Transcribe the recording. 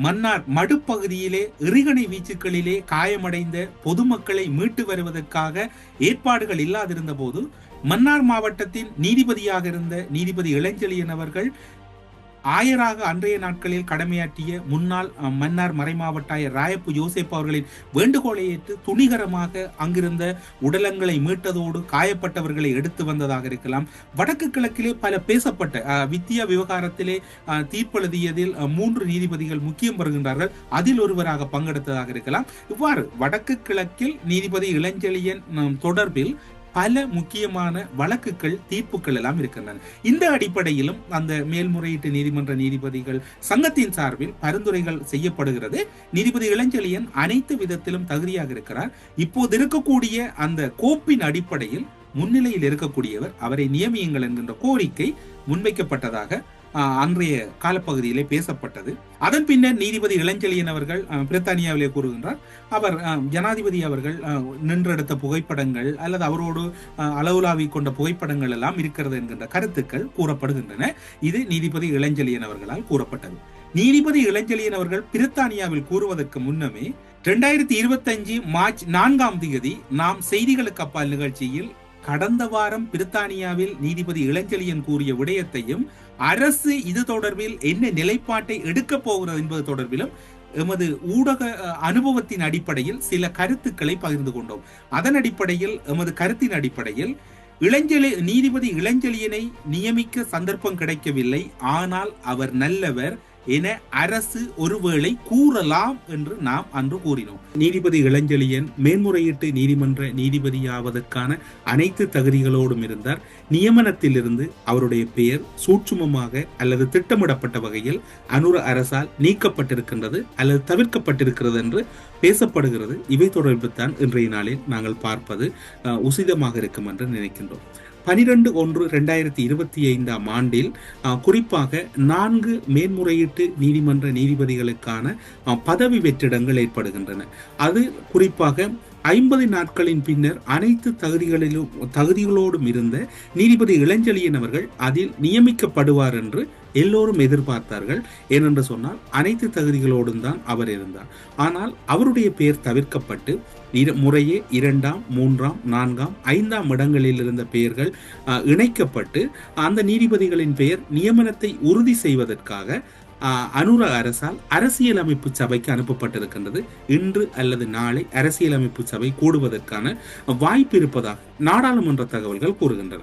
மன்னார் மடுப்பகுதியிலே எறிகணை வீச்சுக்களிலே காயமடைந்த பொதுமக்களை மீட்டு வருவதற்காக ஏற்பாடுகள் இல்லாதிருந்த போது மன்னார் மாவட்டத்தின் நீதிபதியாக இருந்த நீதிபதி இளஞ்செழியன் அவர்கள் ஆயராக அன்றைய நாட்களில் கடமையாற்றிய முன்னாள் மன்னார் மறைமாவட்ட ஆயர் ராயப்பு யோசேப் அவர்களின் வேண்டுகோளை ஏற்று துணிகரமாக அங்கிருந்த உடலங்களை மீட்டதோடு காயப்பட்டவர்களை எடுத்து வந்ததாக இருக்கலாம். வடக்கு கிழக்கிலே பல பேசப்பட்ட வித்தியா விவகாரத்திலே தீர்ப்பெழுதியதில் 3 நீதிபதிகள் முக்கியம் வருகின்றார்கள். அதில் ஒருவராக பங்கெடுத்ததாக இருக்கலாம். இவ்வாறு வடக்கு கிழக்கில் நீதிபதி இளஞ்செழியன் தொடர்பில் பல முக்கியமான வழக்குகள் தீர்ப்புகள் எல்லாம் இருக்கின்றன. இந்த அடிப்படையிலும் அந்த மேல்முறையீட்டு நீதிமன்ற நீதிபதிகள் சங்கத்தின் சார்பில் பரிந்துரைகள் செய்யப்படுகிறது. நீதிபதி இளஞ்செழியன் அனைத்து விதத்திலும் தகுதியாக இருக்கிறார். இப்போது இருக்கக்கூடிய அந்த கோப்பின் அடிப்படையில் முன்னிலையில் இருக்கக்கூடியவர், அவரை நியமியுங்கள் என்கின்ற கோரிக்கை முன்வைக்கப்பட்டதாக அன்றைய காலப்பகுதியிலே பேசப்பட்டது. அதன் பின்னர் நீதிபதி இளஞ்செழியன் அவர்கள் பிரித்தானியாவிலே கூறுகின்றார், அவர் ஜனாதிபதி அவர்கள் நின்றெடுத்த புகைப்படங்கள் அல்லது அவரோடு அளவுலாவி கொண்ட புகைப்படங்கள் எல்லாம் இருக்கிறது என்கின்ற கருத்துக்கள் கூறப்படுகின்றன. இது நீதிபதி இளஞ்செழியன் அவர்களால் கூறப்பட்டது. நீதிபதி இளஞ்செழியன் அவர்கள் பிரித்தானியாவில் கூறுவதற்கு முன்னமே 2025 மார்ச் 4ஆம் தேதி நாம் செய்திகளுக்கு அப்பால் நிகழ்ச்சியில் கடந்த வாரம் பிரித்தானியாவில் நீதிபதி இளஞ்செழியன் கூறிய விடயத்தையும் அரசு இது தொடர்பில் என்ன நிலைப்பாட்டை எடுக்க போகிறது என்பது தொடர்பிலும் எமது ஊடக அனுபவத்தின் அடிப்படையில் சில கருத்துக்களை பகிர்ந்து கொண்டோம். அதன் அடிப்படையில் எமது கருத்தின் அடிப்படையில் நீதிபதி இளஞ்செழியனை நியமிக்க சந்தர்ப்பம் கிடைக்கவில்லை, ஆனால் அவர் நல்லவர் என அரசு ஒருவேளை கூறலாம் என்று நாம் அன்று கூறினோம். நீதிபதி இளஞ்செழியன் மேன்முறையீட்டு நீதிமன்ற நீதிபதியாவதற்கான அனைத்து தகுதிகளோடும் இருந்தார். நியமனத்திலிருந்து அவருடைய பெயர் சூட்சுமமாக அல்லது திட்டமிடப்பட்ட வகையில் அனுர அரசால் நீக்கப்பட்டிருக்கின்றது அல்லது தவிர்க்கப்பட்டிருக்கிறது என்று பேசப்படுகிறது. இவை தொடர்பில் தான் இன்றைய நாளில் நாங்கள் பார்ப்பது உசிதமாக இருக்கும் என்று நினைக்கின்றோம். 12/1/2025 ஆண்டில் குறிப்பாக 4 மேன்முறையீட்டு நீதிமன்ற நீதிபதிகளுக்கான பதவி வெற்றிடங்கள் ஏற்படுகின்றன. அது குறிப்பாக 50 நாட்களின் பின்னர் அனைத்து தகுதிகளோடும் இருந்த நீதிபதி இளஞ்செழியன் அவர்கள் அதில் நியமிக்கப்படுவார் என்று எல்லோரும் எதிர்பார்த்தார்கள். ஏனென்று சொன்னால் அனைத்து தகுதிகளோடும் தான் அவர் இருந்தார். ஆனால் அவருடைய பெயர் தவிர்க்கப்பட்டு முறையே 2ஆம் 3ஆம் 4ஆம் 5ஆம் இடங்களில் இருந்த பெயர்கள் இணைக்கப்பட்டு அந்த நீதிபதிகளின் பெயர் நியமனத்தை உறுதி செய்வதற்காக அனுர அரசால் அரசியலமைப்பு சபைக்கு அனுப்பப்பட்டிருக்கின்றது. இன்று அல்லது நாளை அரசியலமைப்பு சபை கூடுவதற்கான வாய்ப்பு இருப்பதாக நாடாளுமன்ற தகவல்கள் கூறுகின்றன.